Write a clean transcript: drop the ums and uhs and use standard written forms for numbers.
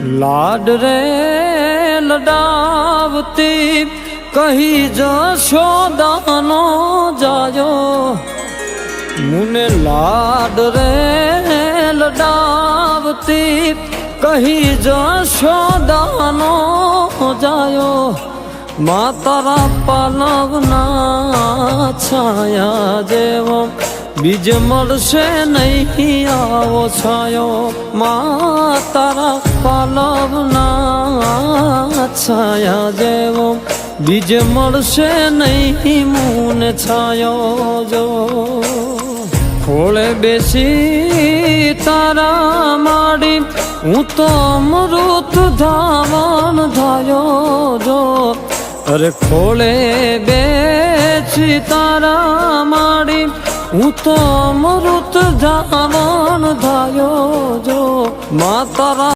लाड रे लडावती कही जशोदानो जायो मुने लाड रे लडावती कही जशोदानो जायो मां तारा पालवना छाया जेवो बीज मळशे नहीं आवो छायो मां तारा पालवना छाया जेवो बीज मळशे नहीं मुने छायो जो खोले बेसी तारा माड़ी हूँ तो अमृत धावन धायो जो अरे खोले बेसी तारा माड़ी हूँ तो अमृत धावन धायो जो मां तारा